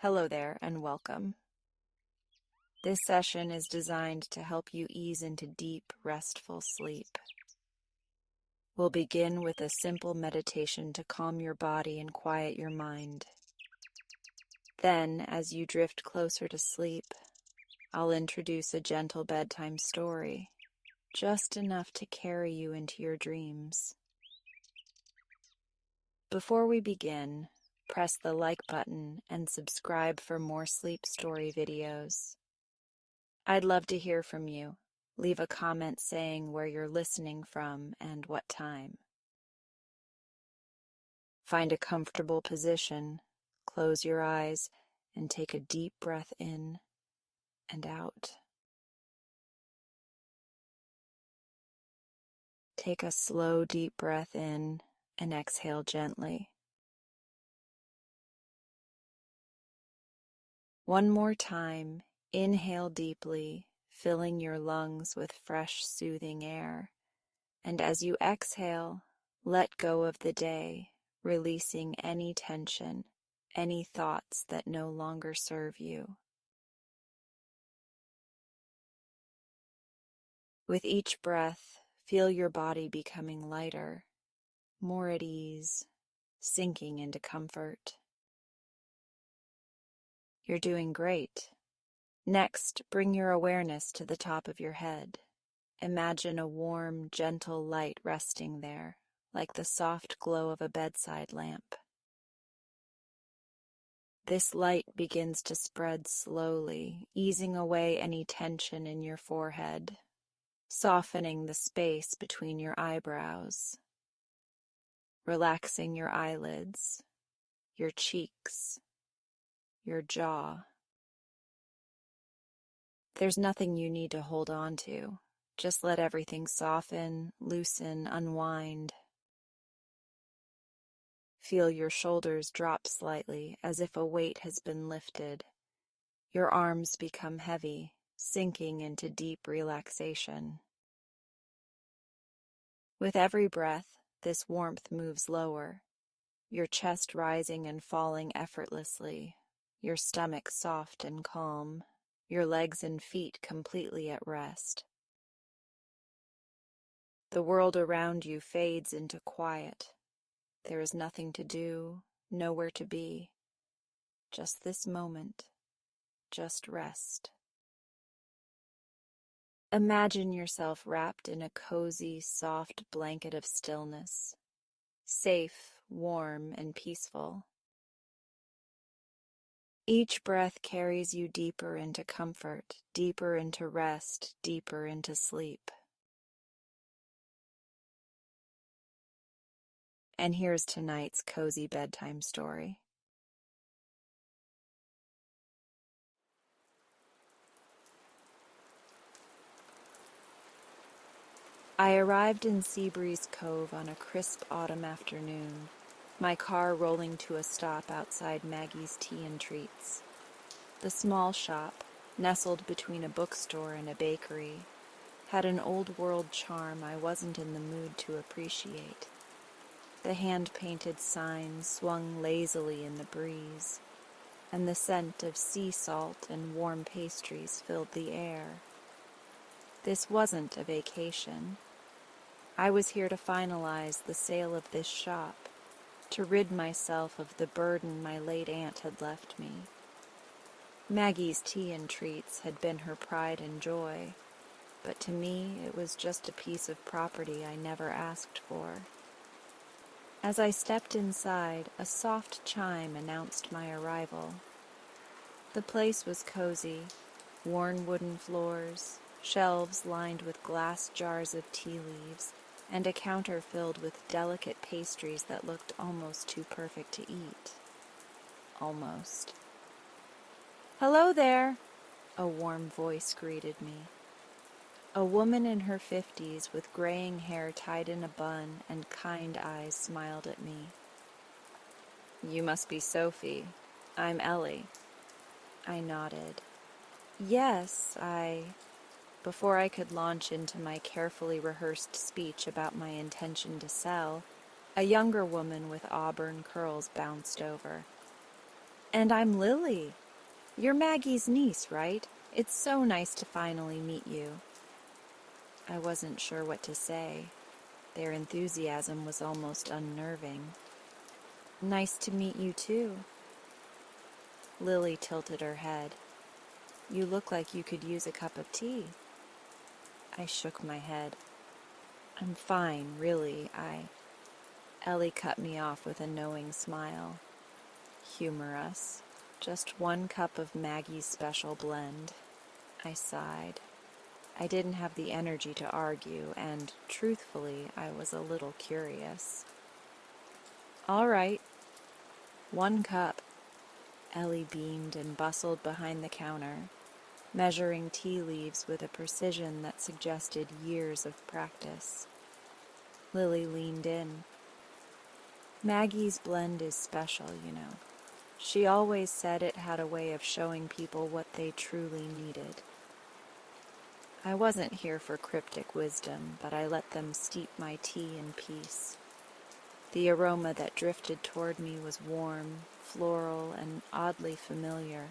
Hello there and welcome. This session is designed to help you ease into deep, restful sleep. We'll begin with a simple meditation to calm your body and quiet your mind. Then, as you drift closer to sleep, I'll introduce a gentle bedtime story, just enough to carry you into your dreams. Before we begin, press the like button and subscribe for more sleep story videos. I'd love to hear from you. Leave a comment saying where you're listening from and what time. Find a comfortable position, close your eyes, and take a deep breath in and out. Take a slow, deep breath in and exhale gently. One more time, inhale deeply, filling your lungs with fresh, soothing air. And as you exhale, let go of the day, releasing any tension, any thoughts that no longer serve you. With each breath, feel your body becoming lighter, more at ease, sinking into comfort. You're doing great. Next, bring your awareness to the top of your head. Imagine a warm, gentle light resting there, like the soft glow of a bedside lamp. This light begins to spread slowly, easing away any tension in your forehead, softening the space between your eyebrows, relaxing your eyelids, your cheeks, your jaw. There's nothing you need to hold on to. Just let everything soften, loosen, unwind. Feel your shoulders drop slightly as if a weight has been lifted. Your arms become heavy, sinking into deep relaxation. With every breath, this warmth moves lower, your chest rising and falling effortlessly, your stomach soft and calm, your legs and feet completely at rest. The world around you fades into quiet. There is nothing to do, nowhere to be. Just this moment, just rest. Imagine yourself wrapped in a cozy, soft blanket of stillness, safe, warm, and peaceful. Each breath carries you deeper into comfort, deeper into rest, deeper into sleep. And here's tonight's cozy bedtime story. I arrived in Seabreeze Cove on a crisp autumn afternoon, my car rolling to a stop outside Maggie's Tea and Treats. The small shop, nestled between a bookstore and a bakery, had an old-world charm I wasn't in the mood to appreciate. The hand-painted sign swung lazily in the breeze, and the scent of sea salt and warm pastries filled the air. This wasn't a vacation. I was here to finalize the sale of this shop, to rid myself of the burden my late aunt had left me. Maggie's Tea and Treats had been her pride and joy, but to me it was just a piece of property I never asked for. As I stepped inside, a soft chime announced my arrival. The place was cozy, worn wooden floors, shelves lined with glass jars of tea leaves, and a counter filled with delicate pastries that looked almost too perfect to eat. Almost. "Hello there," a warm voice greeted me. A woman in her 50s with graying hair tied in a bun and kind eyes smiled at me. "You must be Sophie. I'm Ellie." I nodded. "Yes, Before I could launch into my carefully rehearsed speech about my intention to sell, a younger woman with auburn curls bounced over. And I'm Lily. You're Maggie's niece, right? It's so nice to finally meet you. I wasn't sure what to say. Their enthusiasm was almost unnerving. Nice to meet you too. Lily tilted her head. You look like you could use a cup of tea. I shook my head. I'm fine, really. Ellie cut me off with a knowing smile. Humor us. Just one cup of Maggie's special blend. I sighed. I didn't have the energy to argue, and, truthfully, I was a little curious. All right. 1 cup. Ellie beamed and bustled behind the counter, measuring tea leaves with a precision that suggested years of practice. Lily leaned in. Maggie's blend is special, you know. She always said it had a way of showing people what they truly needed. I wasn't here for cryptic wisdom, but I let them steep my tea in peace. The aroma that drifted toward me was warm, floral, and oddly familiar,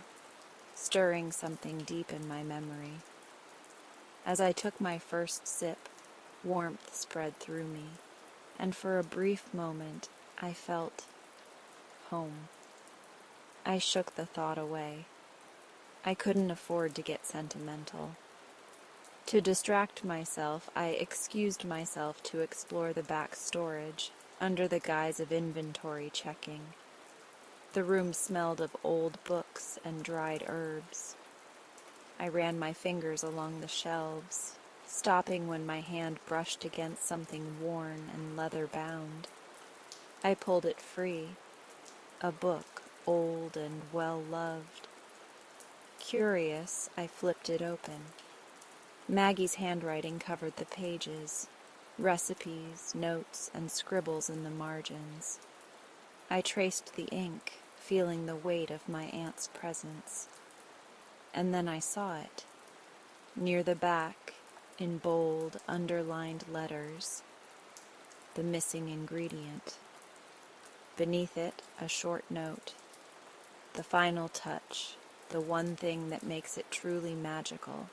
stirring something deep in my memory. As I took my first sip, warmth spread through me, and for a brief moment I felt home. I shook the thought away. I couldn't afford to get sentimental. To distract myself, I excused myself to explore the back storage, under the guise of inventory checking. The room smelled of old books and dried herbs. I ran my fingers along the shelves, stopping when my hand brushed against something worn and leather-bound. I pulled it free, a book, old and well-loved. Curious, I flipped it open. Maggie's handwriting covered the pages, recipes, notes, and scribbles in the margins. I traced the ink, feeling the weight of my aunt's presence. And then I saw it. Near the back, in bold, underlined letters, the missing ingredient. Beneath it, a short note. The final touch, the one thing that makes it truly magical.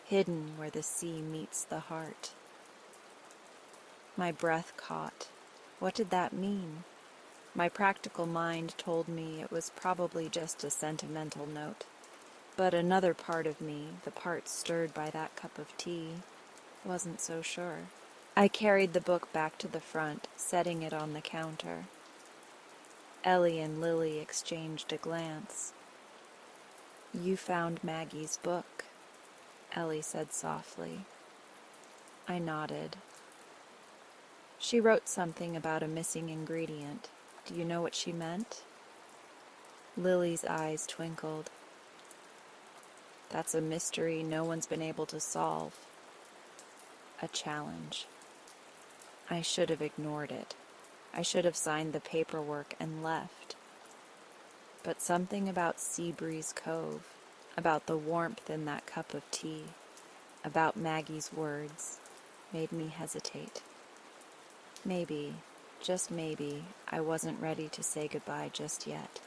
Hidden where the sea meets the heart. My breath caught. What did that mean? My practical mind told me it was probably just a sentimental note. But another part of me, the part stirred by that cup of tea, wasn't so sure. I carried the book back to the front, setting it on the counter. Ellie and Lily exchanged a glance. You found Maggie's book, Ellie said softly. I nodded. She wrote something about a missing ingredient. Do you know what she meant? Lily's eyes twinkled. That's a mystery no one's been able to solve. A challenge. I should have ignored it. I should have signed the paperwork and left. But something about Seabreeze Cove, about the warmth in that cup of tea, about Maggie's words, made me hesitate. Maybe, just maybe, I wasn't ready to say goodbye just yet.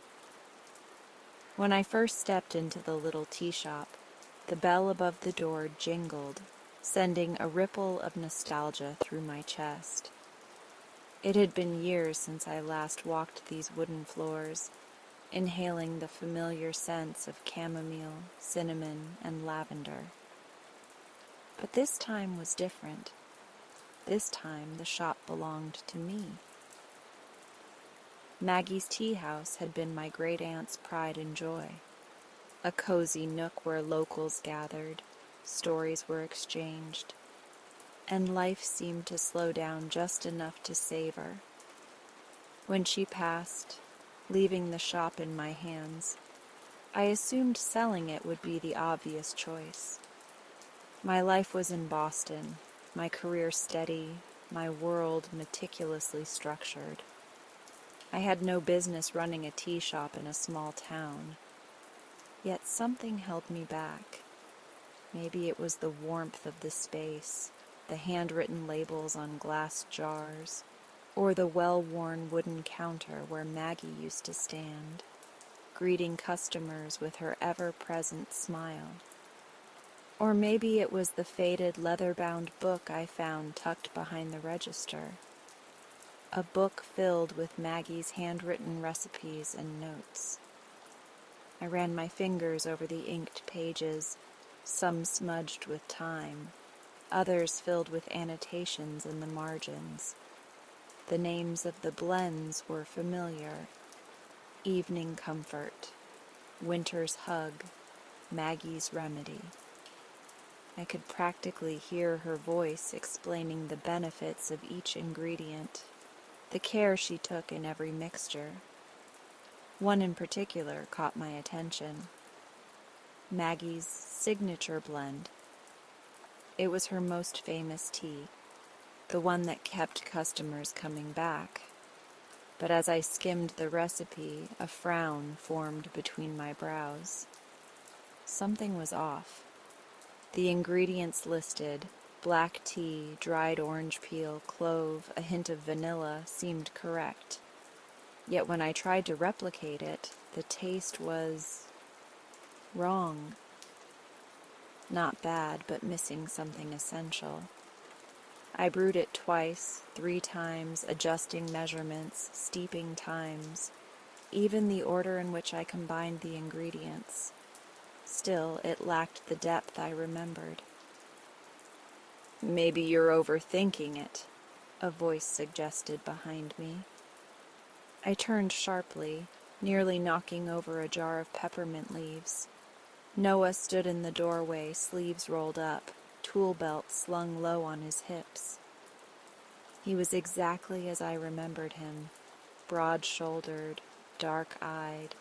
When I first stepped into the little tea shop, the bell above the door jingled, sending a ripple of nostalgia through my chest. It had been years since I last walked these wooden floors, inhaling the familiar scents of chamomile, cinnamon, and lavender. But this time was different. This time the shop belonged to me. Maggie's tea house had been my great-aunt's pride and joy, a cozy nook where locals gathered, stories were exchanged, and life seemed to slow down just enough to savor. When she passed, leaving the shop in my hands, I assumed selling it would be the obvious choice. My life was in Boston, my career steady, my world meticulously structured. I had no business running a tea shop in a small town. Yet something held me back. Maybe it was the warmth of the space, the handwritten labels on glass jars, or the well-worn wooden counter where Maggie used to stand. greeting customers with her ever-present smile. Or maybe it was the faded leather-bound book I found tucked behind the register. A book filled with Maggie's handwritten recipes and notes. I ran my fingers over the inked pages, some smudged with time, others filled with annotations in the margins. The names of the blends were familiar. Evening Comfort, Winter's Hug, Maggie's Remedy. I could practically hear her voice explaining the benefits of each ingredient, the care she took in every mixture. One in particular caught my attention. Maggie's signature blend. It was her most famous tea, the one that kept customers coming back. But as I skimmed the recipe, a frown formed between my brows. Something was off. The ingredients listed, black tea, dried orange peel, clove, a hint of vanilla, seemed correct. Yet when I tried to replicate it, the taste was wrong. Not bad, but missing something essential. I brewed it twice, 3 times, adjusting measurements, steeping times, even the order in which I combined the ingredients. Still, it lacked the depth I remembered. "Maybe you're overthinking it," a voice suggested behind me. I turned sharply, nearly knocking over a jar of peppermint leaves. Noah stood in the doorway, sleeves rolled up, tool belt slung low on his hips. He was exactly as I remembered him, broad-shouldered, dark-eyed,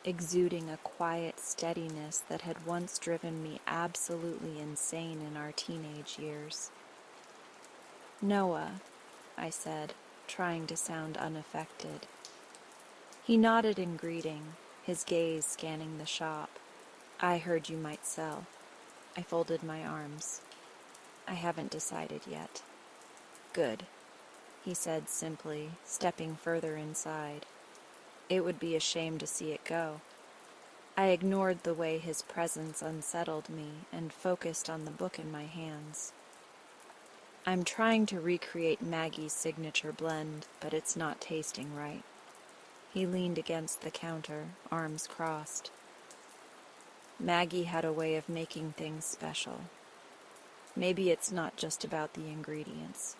exuding a quiet steadiness that had once driven me absolutely insane in our teenage years. "Noah," I said, trying to sound unaffected. He nodded in greeting, his gaze scanning the shop. "I heard you might sell." I folded my arms. "I haven't decided yet." "Good," he said simply, stepping further inside. It would be a shame to see it go. I ignored the way his presence unsettled me and focused on the book in my hands. "I'm trying to recreate Maggie's signature blend, but it's not tasting right." He leaned against the counter, arms crossed. "Maggie had a way of making things special. Maybe it's not just about the ingredients."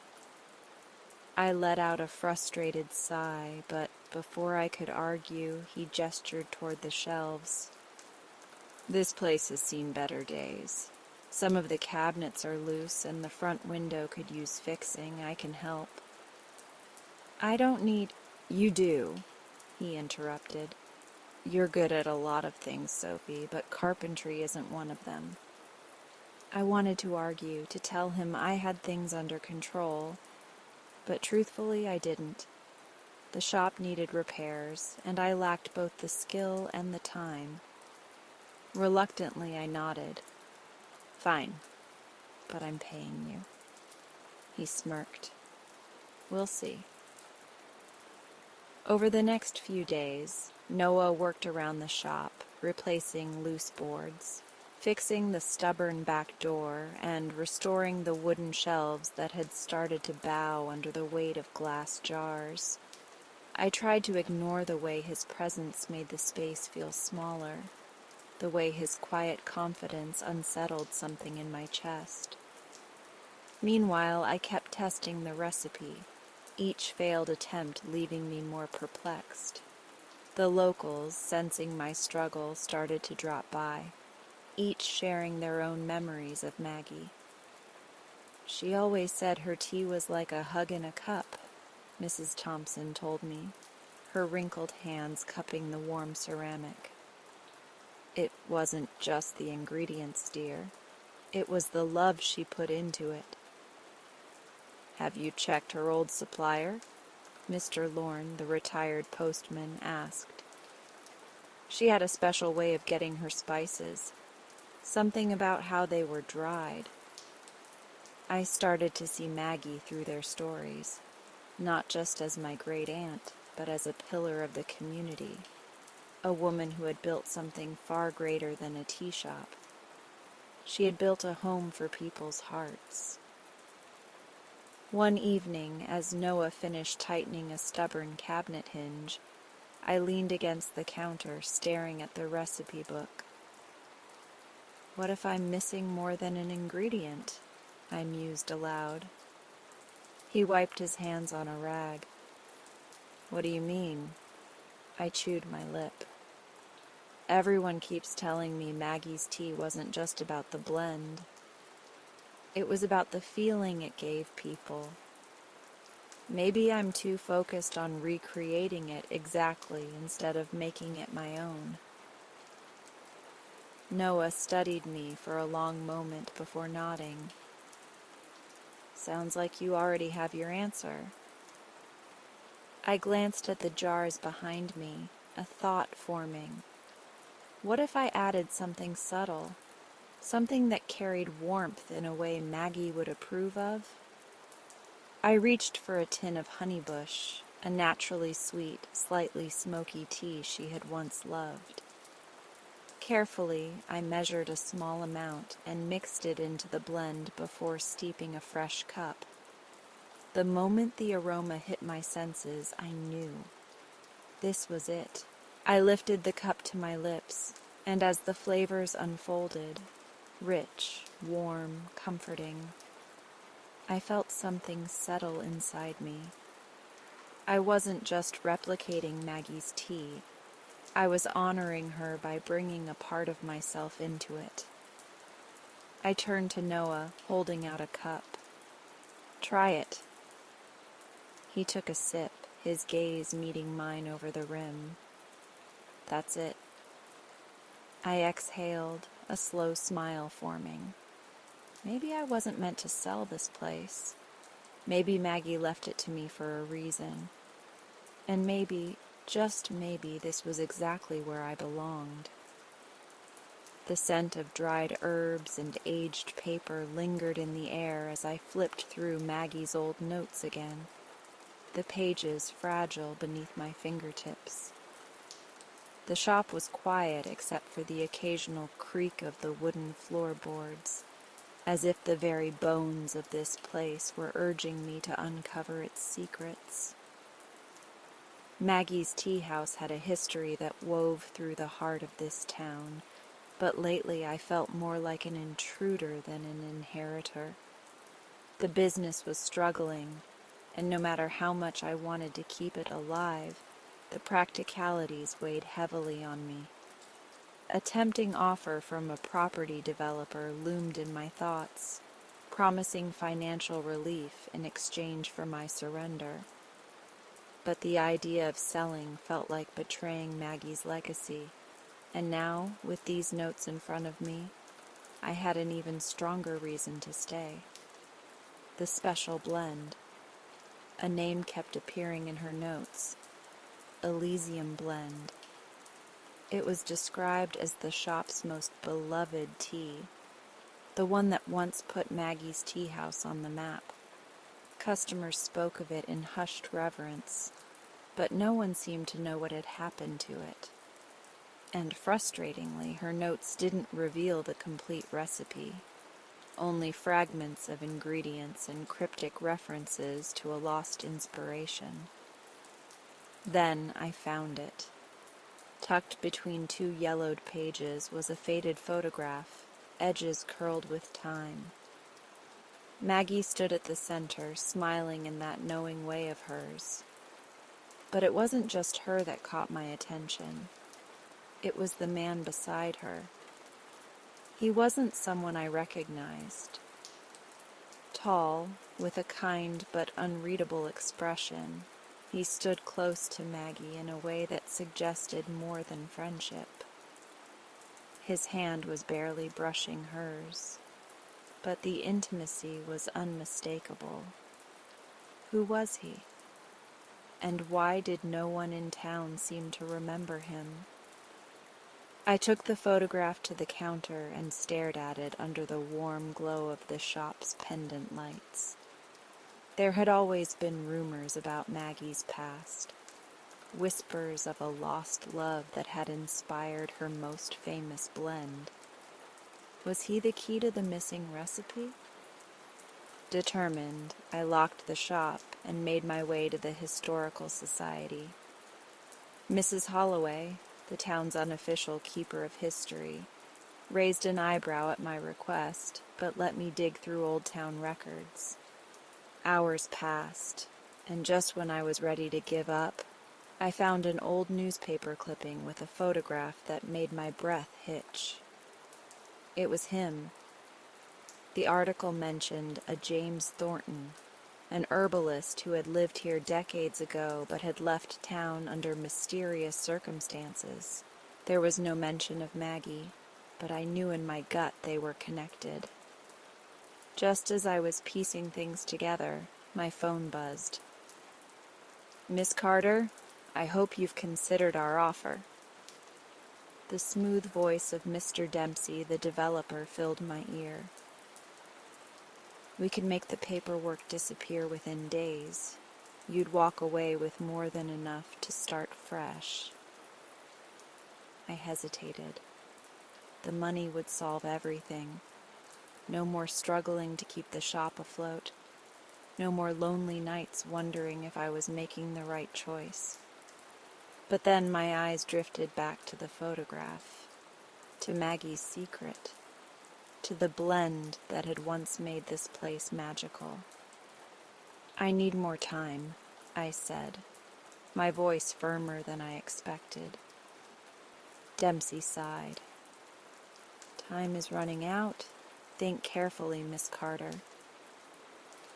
I let out a frustrated sigh, but before I could argue, he gestured toward the shelves. "This place has seen better days. Some of the cabinets are loose and the front window could use fixing. I can help." "I don't need—" "You do," he interrupted. "You're good at a lot of things, Sophie, but carpentry isn't one of them." I wanted to argue, to tell him I had things under control, but truthfully I didn't. The shop needed repairs, and I lacked both the skill and the time. Reluctantly I nodded. "Fine, but I'm paying you." He smirked. "We'll see." Over the next few days, Noah worked around the shop, replacing loose boards, fixing the stubborn back door, and restoring the wooden shelves that had started to bow under the weight of glass jars. I tried to ignore the way his presence made the space feel smaller, the way his quiet confidence unsettled something in my chest. Meanwhile, I kept testing the recipe, each failed attempt leaving me more perplexed. The locals, sensing my struggle, started to drop by, each sharing their own memories of Maggie. "She always said her tea was like a hug in a cup," Mrs. Thompson told me, her wrinkled hands cupping the warm ceramic. "It wasn't just the ingredients, dear. It was the love she put into it." "Have you checked her old supplier?" Mr. Lorne, the retired postman, asked. "She had a special way of getting her spices. Something about how they were dried." I started to see Maggie through their stories, not just as my great aunt, but as a pillar of the community. a woman who had built something far greater than a tea shop. She had built a home for people's hearts. One evening, as Noah finished tightening a stubborn cabinet hinge, I leaned against the counter, staring at the recipe book. What if I'm missing more than an ingredient? I mused aloud. He wiped his hands on a rag. What do you mean? I chewed my lip. Everyone keeps telling me Maggie's tea wasn't just about the blend. It was about the feeling it gave people. Maybe I'm too focused on recreating it exactly instead of making it my own. Noah studied me for a long moment before nodding. Sounds like you already have your answer. I glanced at the jars behind me, a thought forming. What if I added something subtle? Something that carried warmth in a way Maggie would approve of? I reached for a tin of honeybush, a naturally sweet, slightly smoky tea she had once loved. Carefully, I measured a small amount and mixed it into the blend before steeping a fresh cup. The moment the aroma hit my senses, I knew. This was it. I lifted the cup to my lips, and as the flavors unfolded, rich, warm, comforting, I felt something settle inside me. I wasn't just replicating Maggie's tea. I was honoring her by bringing a part of myself into it. I turned to Noah, holding out a cup. Try it. He took a sip, his gaze meeting mine over the rim. That's it. I exhaled, a slow smile forming. Maybe I wasn't meant to sell this place. Maybe Maggie left it to me for a reason. And maybe, just maybe, this was exactly where I belonged. The scent of dried herbs and aged paper lingered in the air as I flipped through Maggie's old notes again, the pages fragile beneath my fingertips. The shop was quiet except for the occasional creak of the wooden floorboards, as if the very bones of this place were urging me to uncover its secrets. Maggie's tea house had a history that wove through the heart of this town, but lately I felt more like an intruder than an inheritor. The business was struggling, and no matter how much I wanted to keep it alive, the practicalities weighed heavily on me. A tempting offer from a property developer loomed in my thoughts, promising financial relief in exchange for my surrender. But the idea of selling felt like betraying Maggie's legacy, and now, with these notes in front of me, I had an even stronger reason to stay. The special blend. A name kept appearing in her notes. Elysium Blend. It was described as the shop's most beloved tea, the one that once put Maggie's tea house on the map. Customers spoke of it in hushed reverence, but no one seemed to know what had happened to it. And frustratingly, her notes didn't reveal the complete recipe, only fragments of ingredients and cryptic references to a lost inspiration. Then I found it. Tucked between two yellowed pages was a faded photograph, edges curled with time. Maggie stood at the center, smiling in that knowing way of hers. But it wasn't just her that caught my attention. It was the man beside her. He wasn't someone I recognized. Tall, with a kind but unreadable expression, he stood close to Maggie in a way that suggested more than friendship. His hand was barely brushing hers, but the intimacy was unmistakable. Who was he? And why did no one in town seem to remember him? I took the photograph to the counter and stared at it under the warm glow of the shop's pendant lights. There had always been rumors about Maggie's past. whispers of a lost love that had inspired her most famous blend. Was he the key to the missing recipe? Determined, I locked the shop and made my way to the Historical Society. Mrs. Holloway, the town's unofficial keeper of history, raised an eyebrow at my request, but let me dig through old town records. Hours passed, and just when I was ready to give up, I found an old newspaper clipping with a photograph that made my breath hitch. It was him. The article mentioned a James Thornton, an herbalist who had lived here decades ago but had left town under mysterious circumstances. There was no mention of Maggie, but I knew in my gut they were connected. Just as I was piecing things together, my phone buzzed. "Miss Carter, I hope you've considered our offer." The smooth voice of Mr. Dempsey, the developer, filled my ear. "We could make the paperwork disappear within days. You'd walk away with more than enough to start fresh." I hesitated. The money would solve everything. No more struggling to keep the shop afloat. No more lonely nights wondering if I was making the right choice. But then my eyes drifted back to the photograph, to Maggie's secret, to the blend that had once made this place magical. "I need more time," I said, my voice firmer than I expected. Dempsey sighed. "Time is running out. Think carefully, Miss Carter."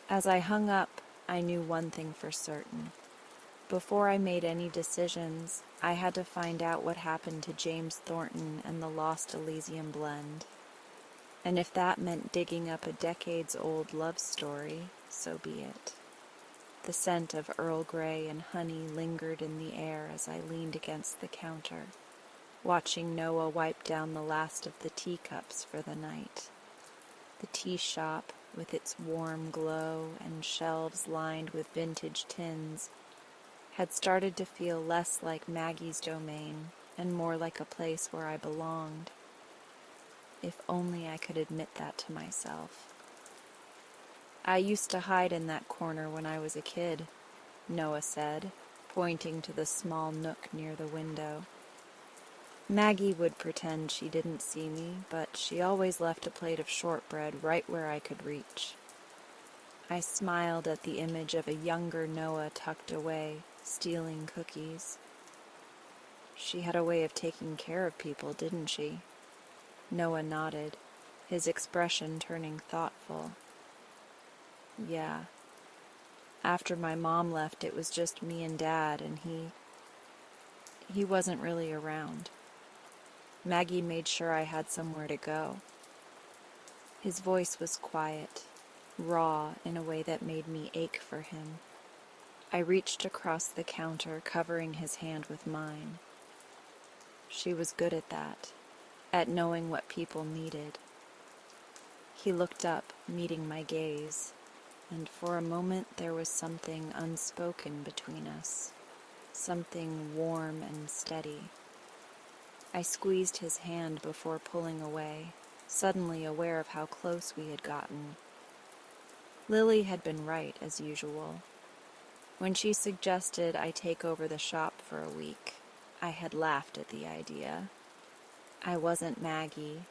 As I hung up, I knew one thing for certain. Before I made any decisions, I had to find out what happened to James Thornton and the Lost Elysium blend. And if that meant digging up a decades-old love story, so be it. The scent of Earl Grey and honey lingered in the air as I leaned against the counter, watching Noah wipe down the last of the teacups for the night. The tea shop, with its warm glow and shelves lined with vintage tins, had started to feel less like Maggie's domain and more like a place where I belonged. If only I could admit that to myself. "I used to hide in that corner when I was a kid," Noah said, pointing to the small nook near the window. "Maggie would pretend she didn't see me, but she always left a plate of shortbread right where I could reach." I smiled at the image of a younger Noah tucked away, stealing cookies. "She had a way of taking care of people, didn't she?" Noah nodded, his expression turning thoughtful. "Yeah. After my mom left, it was just me and Dad, and he wasn't really around. Maggie made sure I had somewhere to go." His voice was quiet, raw in a way that made me ache for him. I reached across the counter, covering his hand with mine. "She was good at that, at knowing what people needed." He looked up, meeting my gaze, and for a moment there was something unspoken between us, something warm and steady. I squeezed his hand before pulling away, suddenly aware of how close we had gotten. Lily had been right, as usual. When she suggested I take over the shop for a week, I had laughed at the idea. I wasn't Maggie.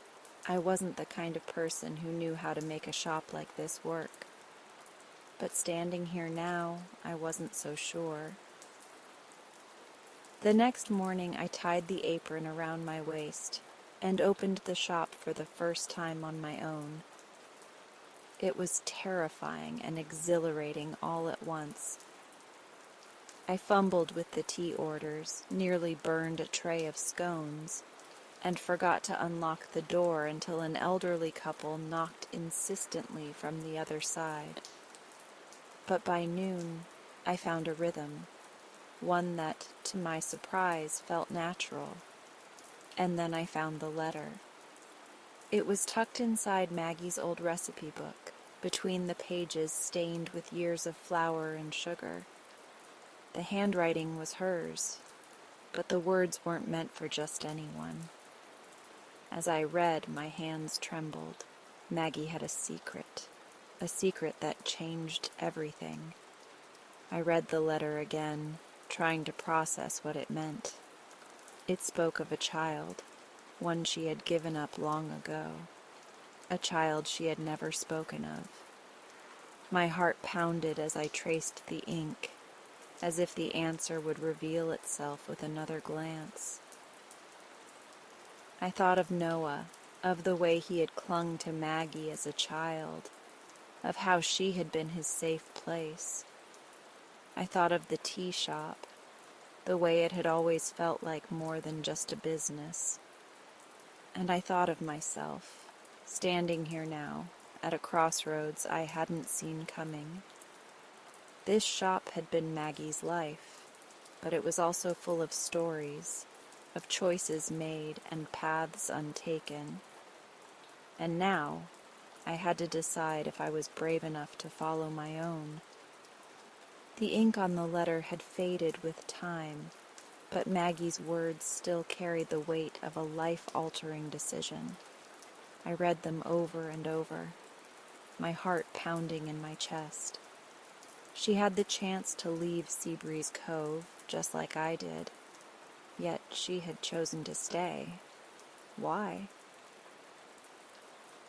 I wasn't the kind of person who knew how to make a shop like this work. But standing here now, I wasn't so sure. The next morning, I tied the apron around my waist and opened the shop for the first time on my own. It was terrifying and exhilarating all at once. I fumbled with the tea orders, nearly burned a tray of scones, and forgot to unlock the door until an elderly couple knocked insistently from the other side. But by noon, I found a rhythm, one that, to my surprise, felt natural. And then I found the letter. It was tucked inside Maggie's old recipe book, between the pages stained with years of flour and sugar. The handwriting was hers, but the words weren't meant for just anyone. As I read, my hands trembled. Maggie had a secret that changed everything. I read the letter again, trying to process what it meant. It spoke of a child, one she had given up long ago, a child she had never spoken of. My heart pounded as I traced the ink, as if the answer would reveal itself with another glance. I thought of Noah, of the way he had clung to Maggie as a child, of how she had been his safe place. I thought of the tea shop, the way it had always felt like more than just a business. And I thought of myself, standing here now, at a crossroads I hadn't seen coming. This shop had been Maggie's life, but it was also full of stories, of choices made and paths untaken. And now, I had to decide if I was brave enough to follow my own. The ink on the letter had faded with time, but Maggie's words still carried the weight of a life-altering decision. I read them over and over, my heart pounding in my chest. She had the chance to leave Seabreeze Cove, just like I did, yet she had chosen to stay. Why?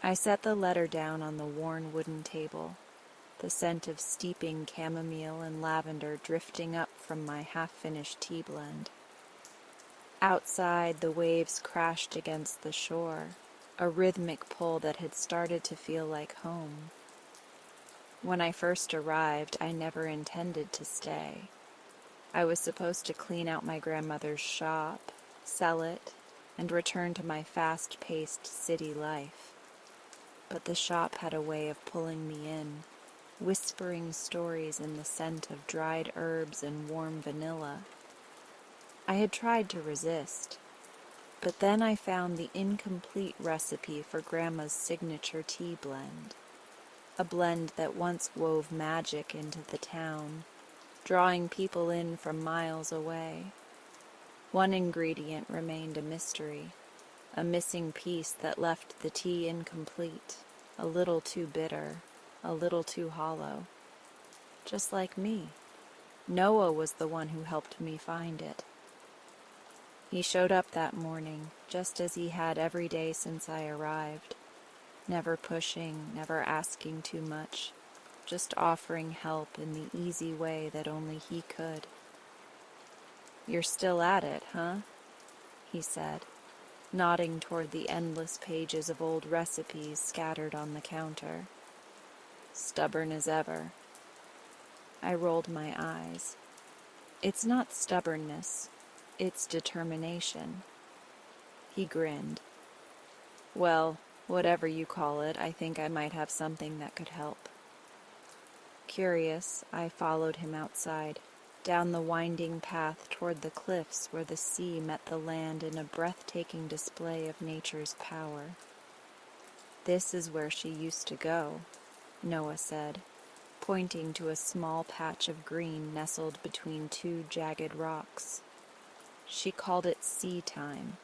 I set the letter down on the worn wooden table, the scent of steeping chamomile and lavender drifting up from my half-finished tea blend. Outside, the waves crashed against the shore, a rhythmic pull that had started to feel like home. When I first arrived, I never intended to stay. I was supposed to clean out my grandmother's shop, sell it, and return to my fast-paced city life. But the shop had a way of pulling me in, whispering stories in the scent of dried herbs and warm vanilla. I had tried to resist, but then I found the incomplete recipe for Grandma's signature tea blend, a blend that once wove magic into the town, drawing people in from miles away. One ingredient remained a mystery, a missing piece that left the tea incomplete, a little too bitter, a little too hollow. Just like me. Noah was the one who helped me find it. He showed up that morning, just as he had every day since I arrived, never pushing, never asking too much, just offering help in the easy way that only he could. "You're still at it, huh?" he said, nodding toward the endless pages of old recipes scattered on the counter. "Stubborn as ever." I rolled my eyes. "It's not stubbornness, it's determination." He grinned. "Well, whatever you call it, I think I might have something that could help." Curious, I followed him outside, down the winding path toward the cliffs where the sea met the land in a breathtaking display of nature's power. "This is where she used to go," Noah said, pointing to a small patch of green nestled between two jagged rocks. "She called it sea time."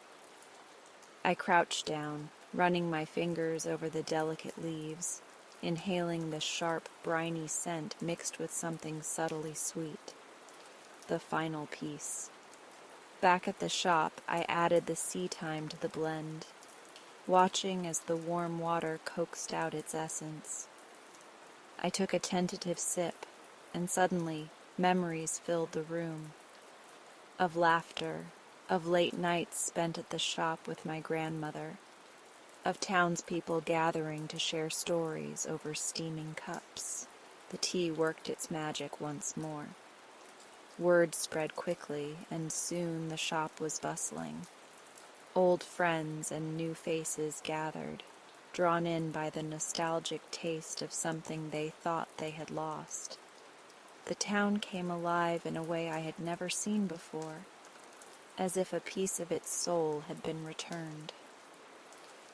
I crouched down, running my fingers over the delicate leaves, inhaling the sharp, briny scent mixed with something subtly sweet. The final piece. Back at the shop, I added the sea time to the blend, watching as the warm water coaxed out its essence. I took a tentative sip, and suddenly memories filled the room. Of laughter, of late nights spent at the shop with my grandmother, of townspeople gathering to share stories over steaming cups. The tea worked its magic once more. Word spread quickly, and soon the shop was bustling. Old friends and new faces gathered, drawn in by the nostalgic taste of something they thought they had lost. The town came alive in a way I had never seen before, as if a piece of its soul had been returned.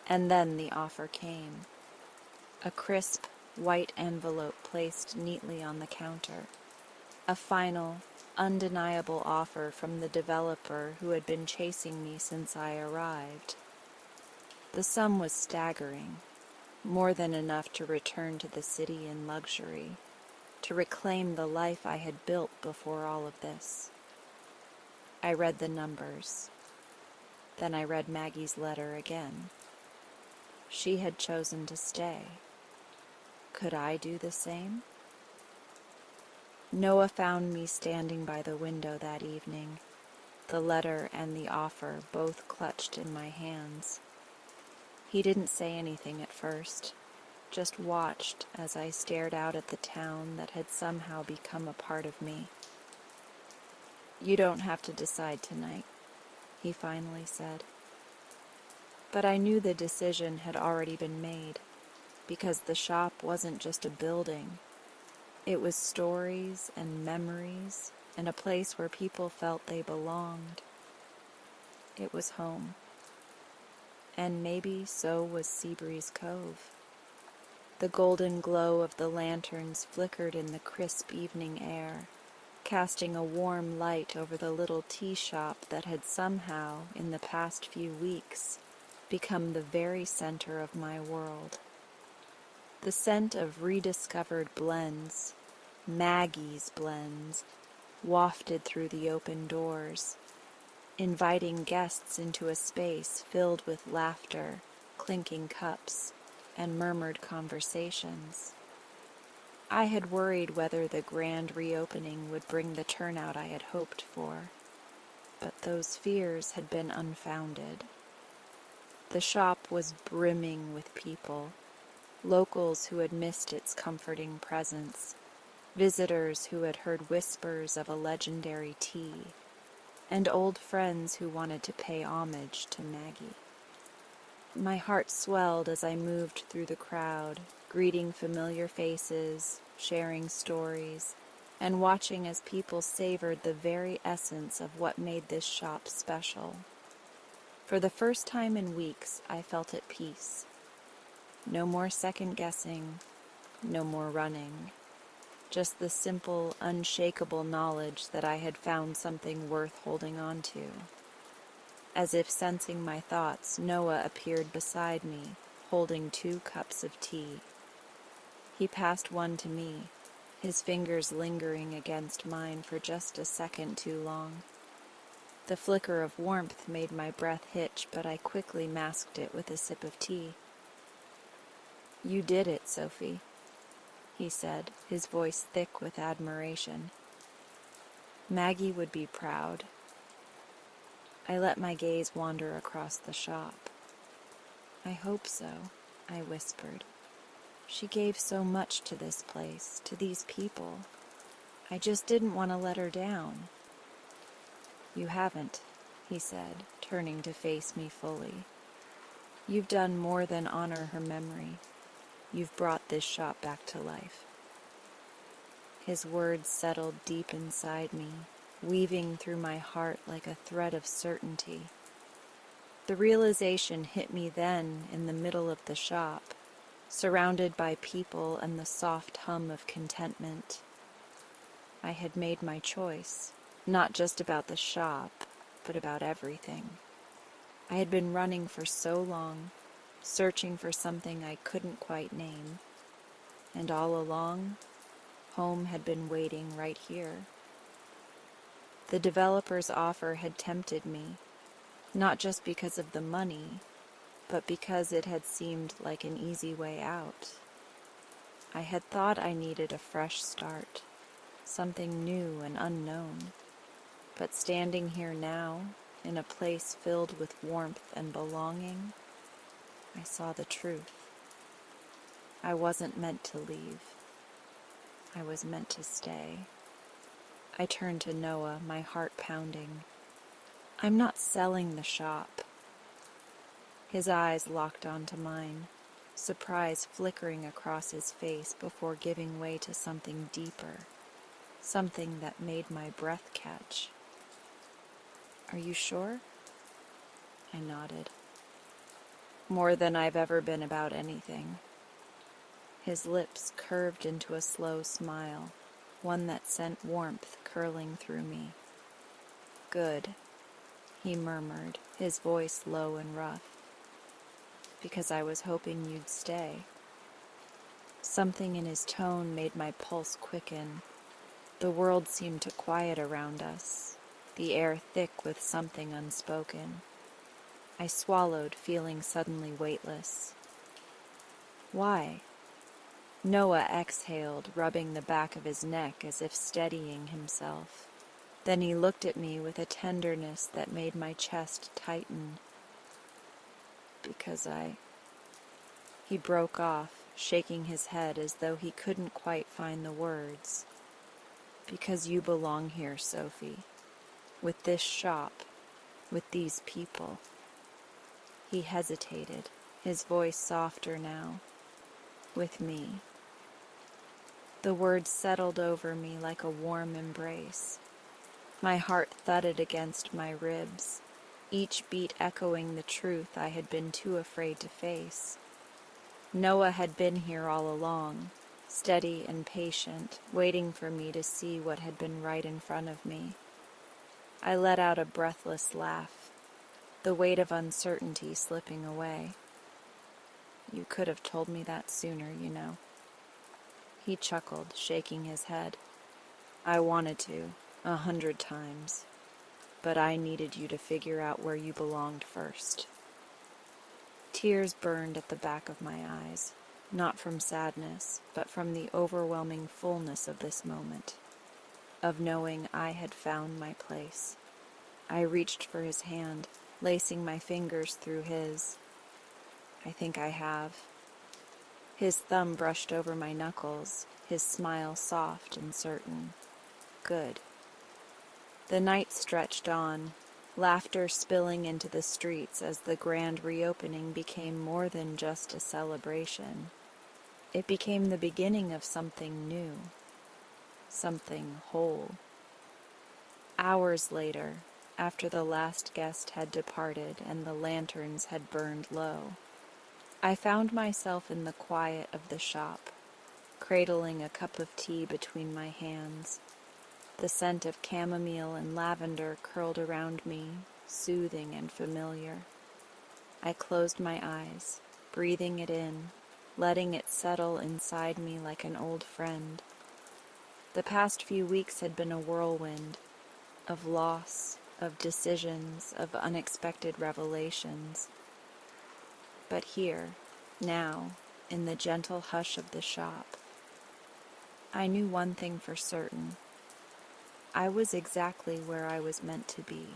And then the offer came. A crisp, white envelope placed neatly on the counter. A final, undeniable offer from the developer who had been chasing me since I arrived. The sum was staggering, more than enough to return to the city in luxury, to reclaim the life I had built before all of this. I read the numbers. Then I read Maggie's letter again. She had chosen to stay. Could I do the same? Noah found me standing by the window that evening, the letter and the offer both clutched in my hands. He didn't say anything at first, just watched as I stared out at the town that had somehow become a part of me. "You don't have to decide tonight," he finally said. But I knew the decision had already been made, because the shop wasn't just a building. It was stories and memories and a place where people felt they belonged. It was home. And maybe so was Seabreeze Cove. The golden glow of the lanterns flickered in the crisp evening air, casting a warm light over the little tea shop that had somehow, in the past few weeks, become the very center of my world. The scent of rediscovered blends, Maggie's blends, wafted through the open doors, inviting guests into a space filled with laughter, clinking cups, and murmured conversations. I had worried whether the grand reopening would bring the turnout I had hoped for, but those fears had been unfounded. The shop was brimming with people, locals who had missed its comforting presence, visitors who had heard whispers of a legendary tea, and old friends who wanted to pay homage to Maggie. My heart swelled as I moved through the crowd, greeting familiar faces, sharing stories, and watching as people savored the very essence of what made this shop special. For the first time in weeks, I felt at peace. No more second-guessing, no more running. Just the simple, unshakable knowledge that I had found something worth holding on to. As if sensing my thoughts, Noah appeared beside me, holding 2 cups of tea. He passed one to me, his fingers lingering against mine for just a second too long. The flicker of warmth made my breath hitch, but I quickly masked it with a sip of tea. "You did it, Sophie," he said, his voice thick with admiration. "Maggie would be proud." I let my gaze wander across the shop. "I hope so," I whispered. "She gave so much to this place, to these people. I just didn't want to let her down." "You haven't," he said, turning to face me fully. "You've done more than honor her memory. You've brought this shop back to life." His words settled deep inside me, weaving through my heart like a thread of certainty. The realization hit me then in the middle of the shop, surrounded by people and the soft hum of contentment. I had made my choice, not just about the shop, but about everything. I had been running for so long, searching for something I couldn't quite name, and all along, home had been waiting right here. The developer's offer had tempted me, not just because of the money, but because it had seemed like an easy way out. I had thought I needed a fresh start, something new and unknown. But standing here now, in a place filled with warmth and belonging, I saw the truth. I wasn't meant to leave. I was meant to stay. I turned to Noah, my heart pounding. "I'm not selling the shop." His eyes locked onto mine, surprise flickering across his face before giving way to something deeper, something that made my breath catch. "Are you sure?" I nodded. "More than I've ever been about anything." His lips curved into a slow smile, one that sent warmth curling through me. "Good," he murmured, his voice low and rough. "Because I was hoping you'd stay." Something in his tone made my pulse quicken. The world seemed to quiet around us, the air thick with something unspoken. I swallowed, feeling suddenly weightless. "Why?" Noah exhaled, rubbing the back of his neck as if steadying himself. Then he looked at me with a tenderness that made my chest tighten. "Because He broke off, shaking his head as though he couldn't quite find the words. "Because you belong here, Sophie. With this shop. With these people." He hesitated, his voice softer now. "With me." The words settled over me like a warm embrace. My heart thudded against my ribs, each beat echoing the truth I had been too afraid to face. Noah had been here all along, steady and patient, waiting for me to see what had been right in front of me. I let out a breathless laugh, the weight of uncertainty slipping away. "You could have told me that sooner, you know." He chuckled, shaking his head. "I wanted to, 100 times. But I needed you to figure out where you belonged first." Tears burned at the back of my eyes, not from sadness, but from the overwhelming fullness of this moment, of knowing I had found my place. I reached for his hand, lacing my fingers through his. "I think I have." His thumb brushed over my knuckles, his smile soft and certain. "Good." The night stretched on, laughter spilling into the streets as the grand reopening became more than just a celebration. It became the beginning of something new, something whole. Hours later, after the last guest had departed and the lanterns had burned low, I found myself in the quiet of the shop, cradling a cup of tea between my hands. The scent of chamomile and lavender curled around me, soothing and familiar. I closed my eyes, breathing it in, letting it settle inside me like an old friend. The past few weeks had been a whirlwind, of loss, of decisions, of unexpected revelations. But here, now, in the gentle hush of the shop, I knew one thing for certain. I was exactly where I was meant to be.